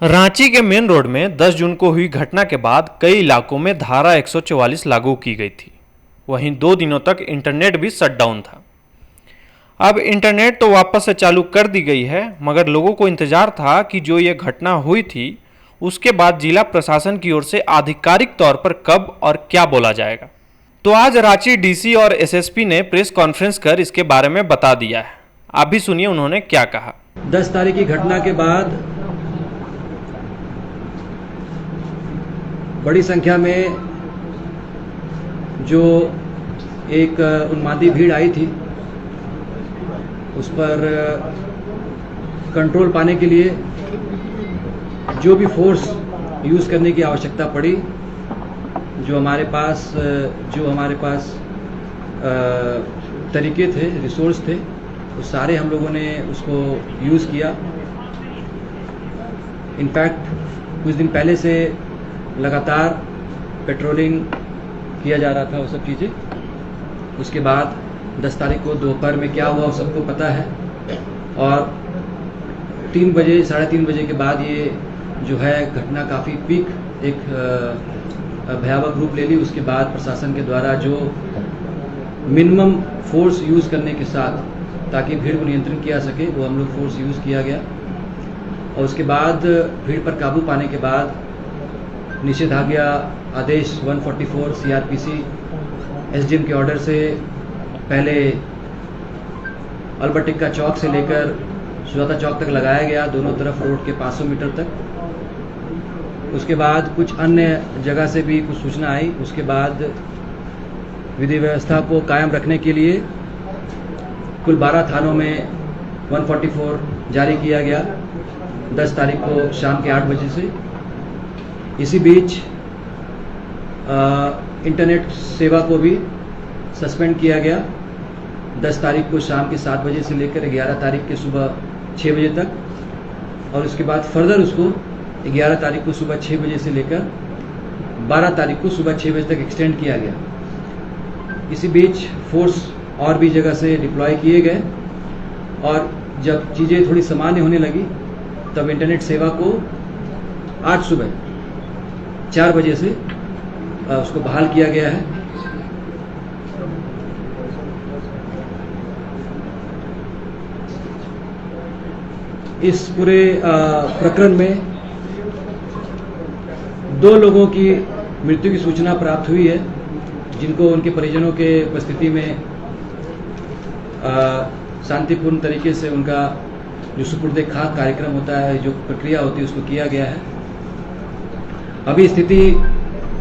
रांची के main road में 10 जून को हुई घटना के बाद कई इलाकों में धारा 144 लागू की गई थी। वहीं 2 दिनों तक इंटरनेट भी शट डाउन था। अब इंटरनेट तो वापस से चालू कर दी गई है, मगर लोगों को इंतजार था कि जो ये घटना हुई थी उसके बाद जिला प्रशासन की ओर से आधिकारिक तौर पर कब और क्या बोला जाएगा। तो आज रांची डीसी और एसएसपी ने प्रेस कॉन्फ्रेंस कर इसके बारे में बता दिया है। आप भी सुनिए उन्होंने क्या कहा। 10 तारीख की घटना के बाद बड़ी संख्या में जो एक उन्मादी भीड़ आई थी उस पर कंट्रोल पाने के लिए जो भी फोर्स यूज़ करने की आवश्यकता पड़ी, जो हमारे पास तरीके थे, रिसोर्स थे, तो सारे हम लोगों ने उसको यूज़ किया। इनफैक्ट कुछ दिन पहले से लगातार पेट्रोलिंग किया जा रहा था, वो सब चीज़ें। उसके बाद 10 तारीख को दोपहर में क्या हुआ सबको पता है, और 3 बजे, साढ़े 3 बजे के बाद ये जो है घटना काफ़ी पीक एक भयावह रूप ले ली। उसके बाद प्रशासन के द्वारा जो मिनिमम फोर्स यूज़ करने के साथ ताकि भीड़ को नियंत्रण किया सके, वो हम लोग फोर्स यूज़ किया गया। और उसके बाद भीड़ पर काबू पाने के बाद निषेधाज्ञा आदेश 144 सीआरपीसी एसडीएम के ऑर्डर से पहले अल्बर्ट एक्का चौक से लेकर सुजाता चौक तक लगाया गया, दोनों तरफ रोड के 500 मीटर तक। उसके बाद कुछ अन्य जगह से भी कुछ सूचना आई। उसके बाद विधि व्यवस्था को कायम रखने के लिए कुल 12 थानों में 144 जारी किया गया 10 तारीख को शाम के 8 बजे से। इसी बीच इंटरनेट सेवा को भी सस्पेंड किया गया 10 तारीख को शाम के 7 बजे से लेकर 11 तारीख के सुबह 6 बजे तक, और उसके बाद फर्दर उसको 11 तारीख को सुबह 6 बजे से लेकर 12 तारीख को सुबह 6 बजे तक एक्सटेंड किया गया। इसी बीच फोर्स और भी जगह से डिप्लॉय किए गए, और जब चीज़ें थोड़ी सामान्य होने लगी तब इंटरनेट सेवा को आज सुबह 4 बजे से उसको बहाल किया गया है। इस पूरे प्रकरण में 2 लोगों की मृत्यु की सूचना प्राप्त हुई है, जिनको उनके परिजनों के उपस्थिति में शांतिपूर्ण तरीके से उनका जो सुपुर्दे खाक कार्यक्रम होता है, जो प्रक्रिया होती है, उसको किया गया है। अभी स्थिति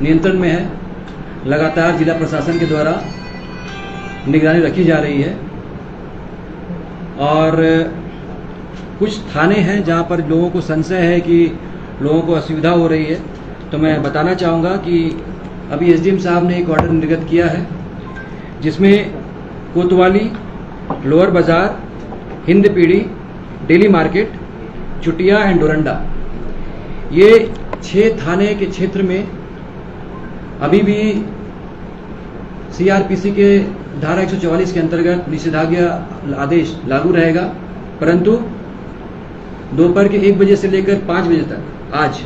नियंत्रण में है। लगातार जिला प्रशासन के द्वारा निगरानी रखी जा रही है, और कुछ थाने हैं जहां पर लोगों को संशय है कि लोगों को असुविधा हो रही है। तो मैं बताना चाहूँगा कि अभी एसडीएम साहब ने एक ऑर्डर निर्गत किया है, जिसमें कोतवाली, लोअर बाजार, हिंद पीढ़ी, daily market, Chutia and Doranda, ये 6 थाने के क्षेत्र में अभी भी सीआरपीसी के धारा 144 के अंतर्गत निषेधाज्ञा आदेश लागू रहेगा, परंतु दोपहर के 1 बजे से लेकर 5 बजे तक आज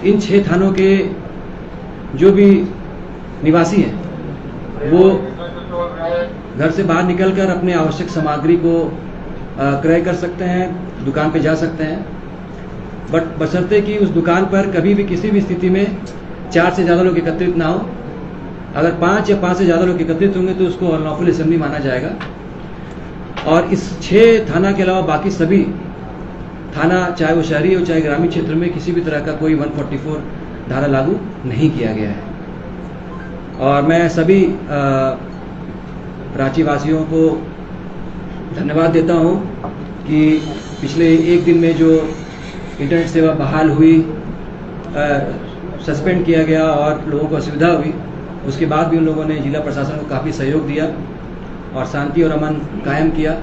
इन 6 थानों के जो भी निवासी हैं वो घर से बाहर निकलकर अपने आवश्यक सामग्री को क्रय कर सकते हैं, दुकान पे जा सकते हैं, बट बशर्ते कि उस दुकान पर कभी भी किसी भी स्थिति में 4 से ज़्यादा लोग एकत्रित ना हो। अगर 5 या 5 से ज़्यादा लोग एकत्रित होंगे तो उसको अनलॉफुल असेंबली माना जाएगा। और इस 6 थाना के अलावा बाकी सभी थाना, चाहे वो शहरी हो चाहे ग्रामीण क्षेत्र में, किसी भी तरह का कोई 144 धारा लागू नहीं किया गया है। और मैं सभी रांची वासियों को धन्यवाद देता हूँ कि पिछले 1 दिन में जो इंटरनेट सेवा बहाल हुई, सस्पेंड किया गया और लोगों को असुविधा हुई, उसके बाद भी उन लोगों ने जिला प्रशासन को काफ़ी सहयोग दिया और शांति और अमन कायम किया।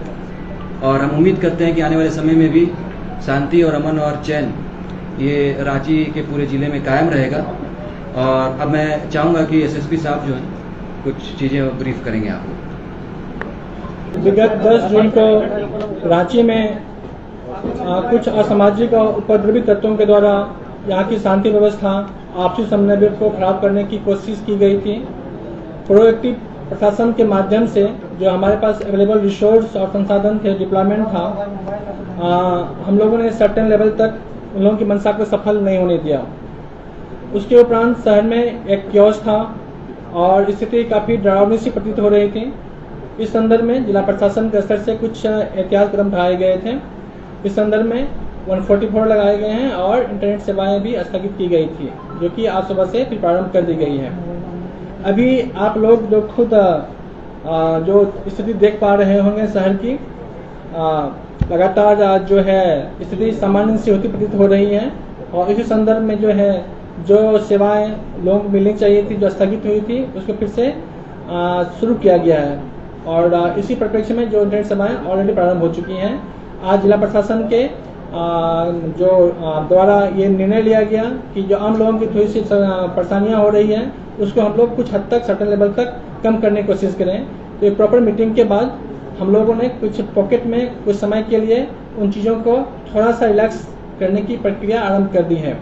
और हम उम्मीद करते हैं कि आने वाले समय में भी शांति और अमन और चैन ये रांची के पूरे ज़िले में कायम रहेगा। और अब मैं चाहूँगा कि एसएसपी साहब जो हैं कुछ चीज़ें ब्रीफ करेंगे आपको। विगत 10 जून को रांची में कुछ असामाजिक और उपद्रवी तत्वों के द्वारा यहाँ की शांति व्यवस्था, आपसी समन्वय को खराब करने की कोशिश की गई थी। प्रोएक्टिव प्रशासन के माध्यम से जो हमारे पास अवेलेबल रिसोर्स और संसाधन थे, डिप्लॉयमेंट था, हम लोगों ने सर्टेन लेवल तक उन लोगों की मंशा को सफल नहीं होने दिया। उसके उपरांत शहर में एक कियोस्क था और स्थिति काफ़ी डरावनी सी प्रतीत हो रही थी। इस संदर्भ में जिला प्रशासन के स्तर से कुछ एहतियात कदम उठाए गए थे। इस संदर्भ में 144 लगाए गए हैं और इंटरनेट सेवाएं भी स्थगित की गई थी, जो कि आज सुबह से फिर प्रारंभ कर दी गई है। अभी आप लोग जो खुद जो स्थिति देख पा रहे होंगे शहर की, लगातार जो है स्थिति सामान्य से होती प्रतीत हो रही है और इसी संदर्भ में जो है जो सेवाएं लोगों को मिलनी चाहिए थी, जो स्थगित हुई थी, उसको फिर से शुरू किया गया है और इसी परिप्रेक्ष्य में जो इंटरनेट सेवाएं ऑलरेडी प्रारंभ हो चुकी हैं। आज जिला प्रशासन के जो द्वारा ये निर्णय लिया गया कि जो आम लोगों की थोड़ी सी परेशानियां हो रही हैं, उसको हम लोग कुछ हद तक सर्टेन लेवल तक कम करने की कोशिश करें। तो एक प्रॉपर मीटिंग के बाद हम लोगों ने कुछ पॉकेट में कुछ समय के लिए उन चीज़ों को थोड़ा सा रिलैक्स करने की प्रक्रिया आरंभ कर दी है।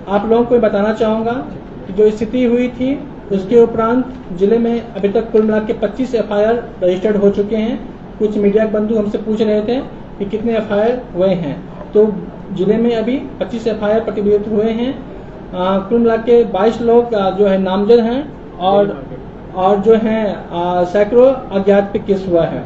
आप लोगों को बताना चाहूँगा कि जो स्थिति हुई थी उसके उपरांत जिले में अभी तक कुल मिला के 25 FIR रजिस्टर्ड हो चुके हैं। कुछ मीडिया बंधु हमसे पूछ रहे थे कि कितने FIR हुए हैं, तो जिले में अभी 25 FIR प्रतिबंधित हुए हैं। कुल मिला के 22 लोग जो है नामजद हैं और जो है सैकड़ों अज्ञात पे केस हुआ है।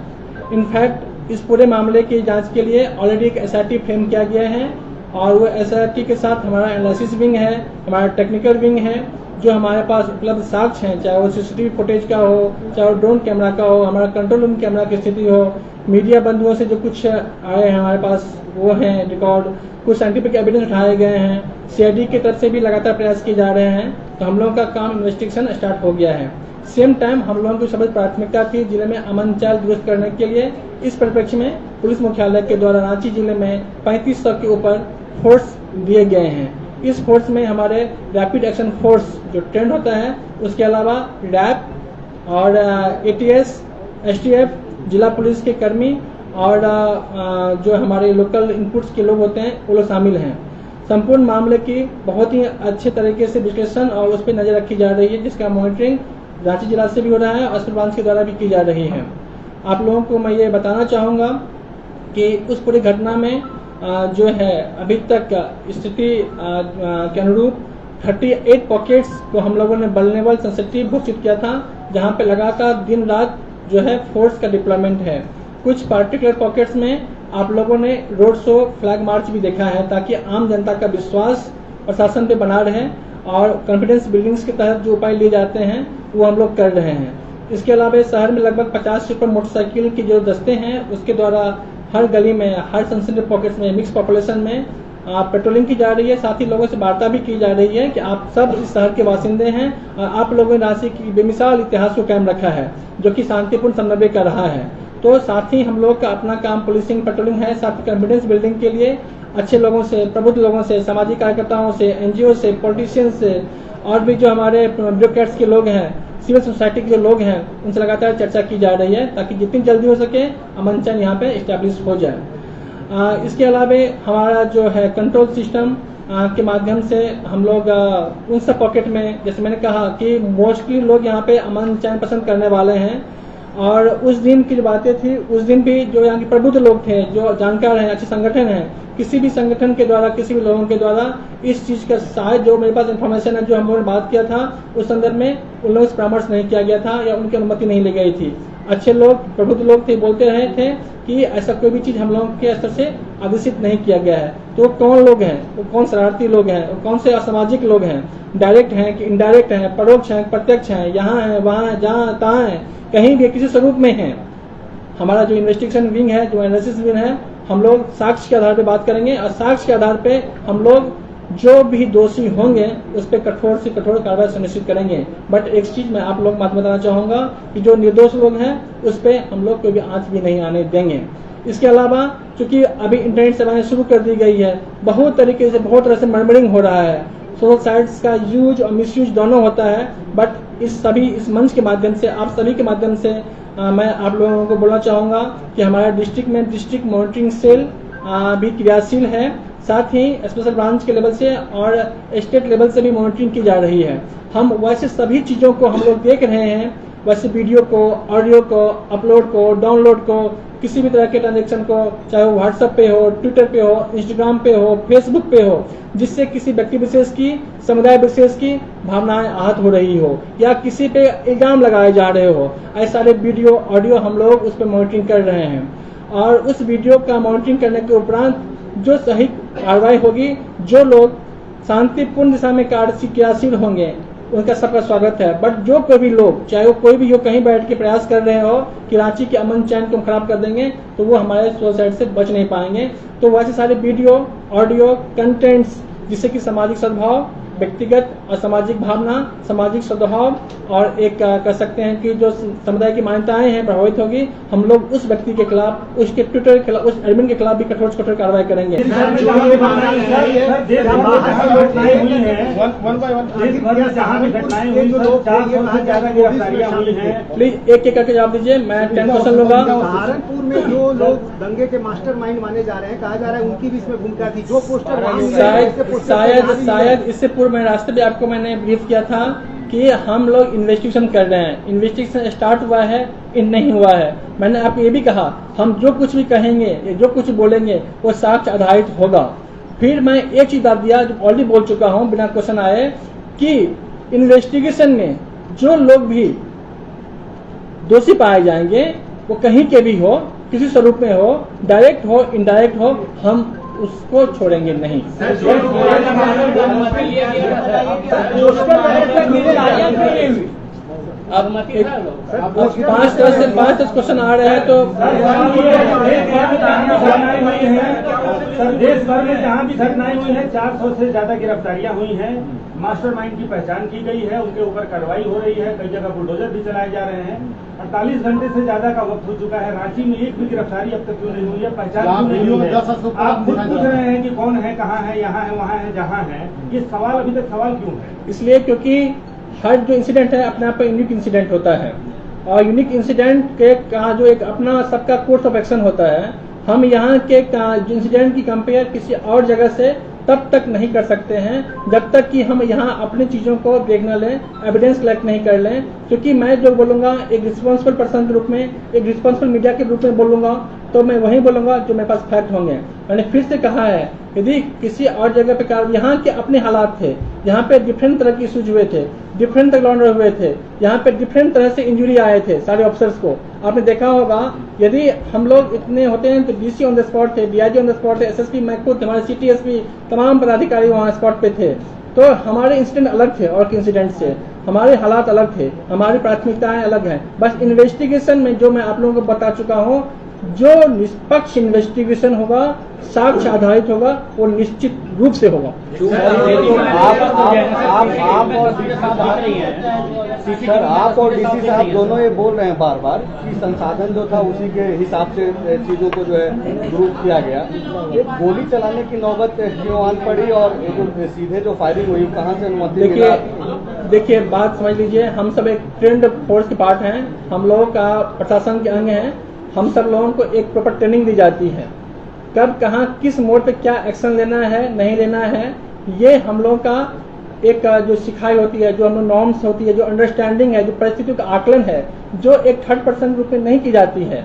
इनफैक्ट इस पूरे मामले की जांच के लिए ऑलरेडी एक SIT फ्रेम किया गया है और वो SIT के साथ हमारा एनालिसिस विंग है, हमारा टेक्निकल विंग है, जो हमारे पास उपलब्ध साक्ष्य हैं, चाहे वो CCTV फुटेज का हो, चाहे वो ड्रोन कैमरा का हो, हमारा कंट्रोल रूम कैमरा की स्थिति हो, मीडिया बंधुओं से जो कुछ आए हैं हमारे पास वो हैं रिकॉर्ड, कुछ साइंटिफिक एविडेंस उठाए गए हैं, CID की तरफ से भी लगातार प्रयास किए जा रहे हैं। तो हम लोगों का काम इन्वेस्टिगेशन स्टार्ट हो गया है। सेम टाइम हम लोगों की सबसे प्राथमिकता थी जिले में अमन चाल दुरुस्त करने के लिए। इस परिप्रेक्ष्य में पुलिस मुख्यालय के द्वारा रांची जिले में 3500 के ऊपर फोर्स दिए गए हैं। इस फोर्स में हमारे रैपिड एक्शन फोर्स जो ट्रेंड होता है, उसके अलावा रैप और ATS, STF, जिला पुलिस के कर्मी और जो हमारे लोकल इनपुट्स के लोग होते हैं वो लोग शामिल हैं। संपूर्ण मामले की बहुत ही अच्छे तरीके से विश्लेषण और उस पर नजर रखी जा रही है, जिसका मॉनिटरिंग रांची जिला से भी हो रहा है और ब्रांच के द्वारा भी की जा रही है। आप लोगों को मैं ये बताना चाहूँगा कि उस पूरी घटना में जो है अभी तक स्थिति के अनुरूप 38 पॉकेट्स को हम लोगों ने वल्नरेबल सेंसिटिव घोषित किया था, जहां पे लगातार दिन रात जो है फोर्स का डिप्लॉयमेंट है। कुछ पार्टिकुलर पॉकेट्स में आप लोगों ने रोड शो, फ्लैग मार्च भी देखा है, ताकि आम जनता का विश्वास प्रशासन पे बना रहे और कॉन्फिडेंस बिल्डिंग्स के तहत जो उपाय लिए जाते हैं वो हम लोग कर रहे हैं। इसके अलावा शहर में लगभग 50 से ऊपर मोटरसाइकिल की जो दस्ते हैं, उसके द्वारा हर गली में, हर सेंसिटिव पॉकेट्स में, मिक्स पॉपुलेशन में पेट्रोलिंग की जा रही है। साथ ही लोगों से वार्ता भी की जा रही है कि आप सब इस शहर के बासिंदे हैं और आप लोगों ने रांची की बेमिसाल इतिहास को कायम रखा है, जो कि शांतिपूर्ण समन्वय कर रहा है। तो साथ ही हम लोग का अपना काम पुलिसिंग, पेट्रोलिंग है। साथ ही कॉन्फिडेंस बिल्डिंग के लिए अच्छे लोगों से, प्रबुद्ध लोगों से, सामाजिक कार्यकर्ताओं से, NGO से, पॉलिटिशियंस से और भी जो हमारे ब्यूरोक्रेट्स के लोग हैं, सिविल सोसाइटी के जो लोग हैं, उनसे लगातार चर्चा की जा रही है, ताकि जितनी जल्दी हो सके अमन चैन यहाँ पे इस्टेब्लिश हो जाए। इसके अलावा हमारा जो है कंट्रोल सिस्टम के माध्यम से हम लोग उन सब पॉकेट में, जैसे मैंने कहा कि मोस्टली लोग यहाँ पे अमन चैन पसंद करने वाले हैं। और उस दिन की जो बातें थी, उस दिन भी जो यहाँ के प्रबुद्ध लोग थे, जो जानकार हैं, अच्छे संगठन हैं, किसी भी संगठन के द्वारा, किसी भी लोगों के द्वारा इस चीज का शायद जो मेरे पास इन्फॉर्मेशन है, जो हम लोगों ने बात किया था, उस संदर्भ में उन लोगों से परामर्श नहीं किया गया था या उनकी अनुमति नहीं ली गई थी। अच्छे लोग, प्रबुद्ध लोग थे, बोलते रहे थे कि ऐसा कोई भी चीज हम लोगों के स्तर से आदेशित नहीं किया गया है। तो कौन लोग हैं, वो कौन शरारती लोग हैं, वो कौन से असामाजिक लोग हैं, डायरेक्ट हैं कि इनडायरेक्ट हैं, परोक्ष हैं, प्रत्यक्ष हैं, यहाँ हैं, वहाँ हैं, जहाँ तहाँ हैं, कहीं भी किसी स्वरूप में हैं। हमारा जो इन्वेस्टिगेशन विंग है, जो एनालिसिस विंग है, हम लोग साक्ष्य के आधार पर बात करेंगे और साक्ष्य के आधार पे हम लोग जो भी दोषी होंगे उस पर कठोर से कठोर कार्रवाई सुनिश्चित करेंगे। बट एक चीज मैं आप लोग बात बताना चाहूंगा कि जो निर्दोष लोग हैं उस पर हम लोग कोई भी आंच भी नहीं आने देंगे। इसके अलावा चूंकि अभी इंटरनेट सेवाएं शुरू कर दी गई है, बहुत तरीके से, बहुत तरह से मर्मरिंग हो रहा है, सोशल साइट्स का यूज और मिसयूज दोनों होता है। बट इस मंच के माध्यम से, आप सभी के माध्यम से मैं आप लोगों को बोलना चाहूंगा कि हमारा डिस्ट्रिक्ट में डिस्ट्रिक्ट मॉनिटरिंग सेल भी क्रियाशील है। साथ ही स्पेशल ब्रांच के लेवल से और स्टेट लेवल से भी मॉनिटरिंग की जा रही है। हम वैसे सभी चीज़ों को हम लोग देख रहे हैं, वैसे वीडियो को, ऑडियो को, अपलोड को, डाउनलोड को, किसी भी तरह के ट्रांजेक्शन को, चाहे वो व्हाट्सएप पे हो, ट्विटर पे हो, इंस्टाग्राम पे हो, फेसबुक पे हो, जिससे किसी व्यक्ति विशेष की, समुदाय विशेष की भावनाएं आहत हो रही हो या किसी पे इल्जाम लगाए जा रहे हो, ऐसे सारे वीडियो, ऑडियो हम लोग उस पर मॉनिटरिंग कर रहे हैं। और उस वीडियो का मॉनिटरिंग करने के उपरांत जो सही कार्रवाई होगी, जो लोग शांतिपूर्ण दिशा में क्रियाशील होंगे, उनका सबका स्वागत है। बट जो कोई भी लोग, चाहे वो कोई भी हो, कहीं बैठ के प्रयास कर रहे हो कि रांची के अमन चैन को हम खराब कर देंगे, तो वो हमारे सोसाइटी से बच नहीं पाएंगे। तो वैसे सारे वीडियो, ऑडियो, कंटेंट्स जिससे कि सामाजिक सद्भाव, व्यक्तिगत और सामाजिक भावना, सामाजिक सद्भाव और एक कह सकते हैं कि जो समुदाय की मान्यताएं हैं प्रभावित होगी, हम लोग उस व्यक्ति के खिलाफ, उसके ट्विटर के खिलाफ, उस एडमिन के खिलाफ भी कठोर से कठोर कार्रवाई करेंगे। प्लीज एक एक करके जवाब दीजिए, मैं 10 क्वेश्चन लूंगा। सहारनपुर में जो लोग दंगे के मास्टरमाइंड माने जा रहे हैं, कहा जा रहा है उनकी भी इसमें भूमिका थी। जो पोस्टर शायद इससे पूर्व मैं रास्ते पे आपको मैंने ब्रीफ किया था कि हम लोग इन्वेस्टिगेशन कर रहे हैं। इन्वेस्टिगेशन स्टार्ट हुआ है, इन नहीं हुआ है। मैंने आपको ये भी कहा, हम जो कुछ भी कहेंगे, जो कुछ बोलेंगे, वो साक्ष्य आधारित होगा। फिर मैं एक चीज बता दिया, जो ऑलरेडी बोल चुका हूँ बिना क्वेश्चन आए, कि इन्वेस्टिगेशन में जो लोग भी दोषी पाए जाएंगे, वो कहीं के भी हो, किसी स्वरूप में हो, डायरेक्ट हो, इनडायरेक्ट हो, हम उसको छोड़ेंगे नहीं। अब 5-10 क्वेश्चन आ रहे हैं तो सर देश भर में जहाँ भी घटनाएं हुई हैं, 400 से ज्यादा गिरफ्तारियां हुई हैं, मास्टरमाइंड की पहचान की गई है, उनके ऊपर कार्रवाई हो रही है, कई जगह बुलडोजर भी चलाए जा रहे हैं। 48 घंटे से ज्यादा का वक्त हो चुका है, रांची में एक भी गिरफ्तारी अब तक क्यों नहीं हुई है, पहचान क्यों नहीं हुई है? आप खुद पूछ रहे हैं कि कौन है, कहाँ है, यहाँ है, वहाँ है, जहाँ है, ये सवाल अभी तक सवाल क्यों है? इसलिए क्योंकि हर जो इंसिडेंट है अपने आप में यूनिक इंसिडेंट होता है, और यूनिक इंसिडेंट के का जो एक अपना सबका कोर्स ऑफ एक्शन होता है। हम यहाँ के इंसिडेंट की कंपेयर किसी और जगह से तब तक नहीं कर सकते हैं जब तक कि हम यहाँ अपनी चीज़ों को देख न लें, एविडेंस कलेक्ट नहीं कर लें। क्योंकि मैं जो बोलूँगा एक रिस्पॉन्सिबल पर्सन के रूप में, एक रिस्पॉन्सिबल मीडिया के रूप में बोलूँगा, तो मैं वही बोलूँगा जो मेरे पास फैक्ट होंगे। मैंने फिर से कहा है, यदि किसी और जगह पे यहाँ के अपने हालात थे, यहाँ पे डिफरेंट तरह के इशूज हुए थे, डिफरेंट लॉन्डर हुए थे, यहाँ पे डिफरेंट तरह से इंजरी आए थे सारे ऑफिसर्स को। आपने देखा होगा, यदि हम लोग इतने होते हैं तो डीसी ऑन द स्पॉट थे, डीआईजी ऑन द स्पॉट थे, एसएसपी, मैं खुद, हमारे सीटीएसपी, तमाम पदाधिकारी वहाँ स्पॉट पे थे। तो हमारे इंसिडेंट अलग थे और इंसिडेंट से, हमारे हालात अलग थे, हमारी प्राथमिकताएं अलग हैं। बस इन्वेस्टिगेशन में जो मैं आप लोगों को बता चुका हूँ, जो निष्पक्ष इन्वेस्टिगेशन होगा, साक्ष्य आधारित होगा, वो निश्चित रूप से होगा। आप और डीसी साहब दोनों ये बोल रहे हैं बार बार कि संसाधन जो था उसी के हिसाब से चीजों को जो है ग्रुप किया गया। एक गोली चलाने की नौबत क्यों आन पड़ी और जो सीधे जो फायरिंग हुई कहाँ से अनुमति मिला? देखिए बात समझ लीजिए, हम सब एक ट्रेंड फोर्स के पार्ट हैं, हम लोगों का प्रशासन के अंग हैं। हम सब लोगों को एक प्रॉपर ट्रेनिंग दी जाती है, कब कहाँ किस मोड पे क्या एक्शन लेना है, नहीं लेना है, ये हम लोगों का एक जो सिखाई होती है, जो हम लोग नॉर्म्स होती है, जो अंडरस्टैंडिंग है, जो परिस्थितियों का आकलन है, जो एक थर्ड पर्सन रूप में नहीं की जाती है।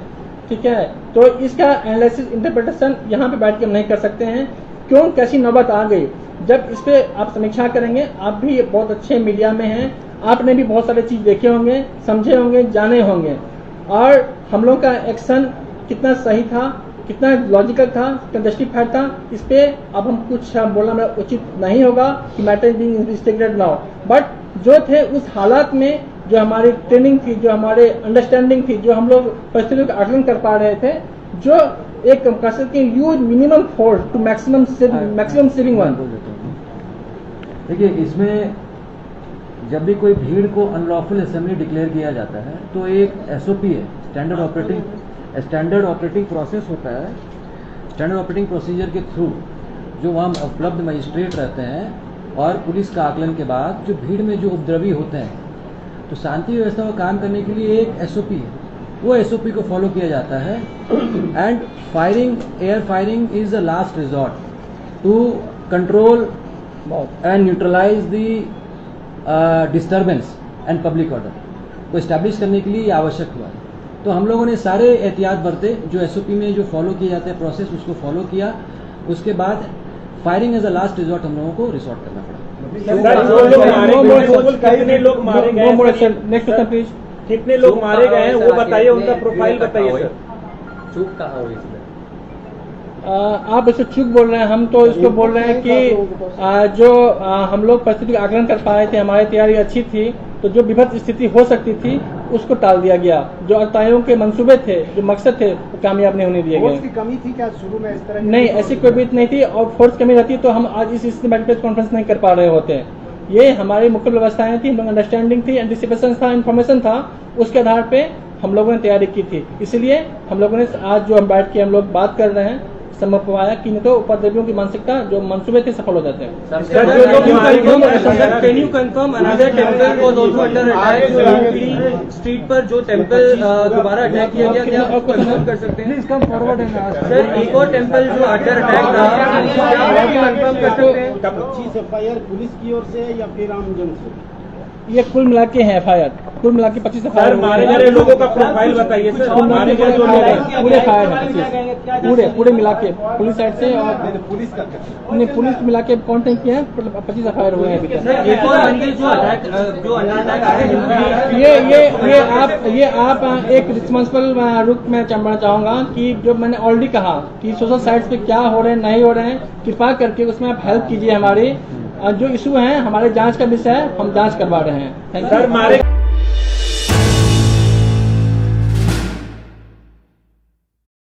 ठीक है, तो इसका एनालिसिस, इंटरप्रिटेशन यहाँ पे बैठ के हम नहीं कर सकते हैं। क्यों कैसी नौबत आ गई, जब इस पे आप समीक्षा करेंगे, आप भी बहुत अच्छे मीडिया में हैं, आपने भी बहुत सारे चीज देखे होंगे, समझे होंगे, जाने होंगे, और हम लोग का एक्शन कितना सही था, कितना लॉजिकल था, कितना जस्टिफाइड था, इस पे अब हम कुछ बोलना मेरा उचित नहीं होगा कि matter being investigated now. But जो थे उस हालात में, जो हमारी ट्रेनिंग थी, जो हमारे अंडरस्टैंडिंग थी, जो हम लोग परिस्थितियों का आकलन कर पा रहे थे, जो एक कह सकते हैं use minimum force to maximum saving one. देखिए, इसमें जब भी कोई भीड़ को अनलॉफुल असेंबली डिक्लेयर किया जाता है तो एक एसओपी है, स्टैंडर्ड ऑपरेटिंग प्रोसेस होता है। स्टैंडर्ड ऑपरेटिंग प्रोसीजर के थ्रू जो वहाँ उपलब्ध मजिस्ट्रेट रहते हैं और पुलिस का आकलन के बाद जो भीड़ में जो उपद्रवी होते हैं, तो शांति व्यवस्था को काम करने के लिए एक एसओपी है। वो एसओपी को फॉलो किया जाता है। And firing, air firing is the last resort to control and neutralise the disturbance and public order को इस्टेब्लिश करने के लिए ये आवश्यक हुआ है। तो हम लोगों ने सारे एहतियात बरते, जो एसओपी में जो फॉलो किया जाता है प्रोसेस, उसको फॉलो किया। उसके बाद firing as a last resort हम लोगों को रिसोर्ट करना पड़ा। कितने लोग मारे गए? Next question please. कितने लोग मारे गए हैं वो बताइए, उनका प्रोफाइल बताइए सर। चूक कहाँ हुई इसमें? आप इसको चूक बोल रहे हैं, हम तो इसको बोल रहे हैं कि जो हम लोग परिस्थिति का आकलन कर पाए थे, हमारी तैयारी अच्छी थी, तो जो विभत्स स्थिति हो सकती थी उसको टाल दिया गया। जो अल्ताइयों के मंसूबे थे, जो मकसद थे, वो कामयाब नहीं होने दिए गए। फोर्स की कमी थी क्या शुरू में इस तरह? नहीं, ऐसी कोई बात नहीं थी, और फोर्स कमी रहती तो हम आज इस प्रेस कॉन्फ्रेंस नहीं कर पा रहे होते। ये हमारी मुख्य व्यवस्थाएं थी, हम लोग अंडरस्टैंडिंग थी, एंटिसिपेशन था, इन्फॉर्मेशन था, उसके आधार पे हम लोगों ने तैयारी की थी। इसलिए हम लोगों ने आज जो हम बैठ के हम लोग बात कर रहे हैं, संभव पाया कि नहीं तो उपद्रवियों की मानसिकता जो मंसूबे थे सफल हो जाते हैं। Can you confirm another temple was also under attack? Street पर जो टेंपल दोबारा अटैक किया गया, क्या आप कंफर्म कर सकते हैं? सर, एक और टेंपल जो अंडर अटैक था, कंफर्म कर सकते हैं? 25 एफआईआर पुलिस की ओर से या फिर आम जन से? ये कुल मिला के है एफआईआर, कुल मिला के 25 एफआईआर। मारे गए लोगों का प्रोफाइल बताइए सर। मारे गए जो लोग हैं पूरे एफआईआर है, पूरे मिला के पुलिस साइड से और पुलिस का पुलिस मिला के कांटेक्ट किया है, 25 एफआईआर हुए हैं अभी तक। एक और मंदिर जो अंडर अटैक है, ये आप एक रिस्पॉन्सिबल रुख में चंबना चाहूंगा कि जो मैंने ऑलरेडी कहा कि सोशल साइट्स पे क्या हो रहे हैं, नहीं हो रहे हैं, कृपा करके उसमें आप हेल्प कीजिए। हमारी जो इशू है, हमारे जांच का विषय है, हम जांच करवा रहे हैं। Thank you. सर मारे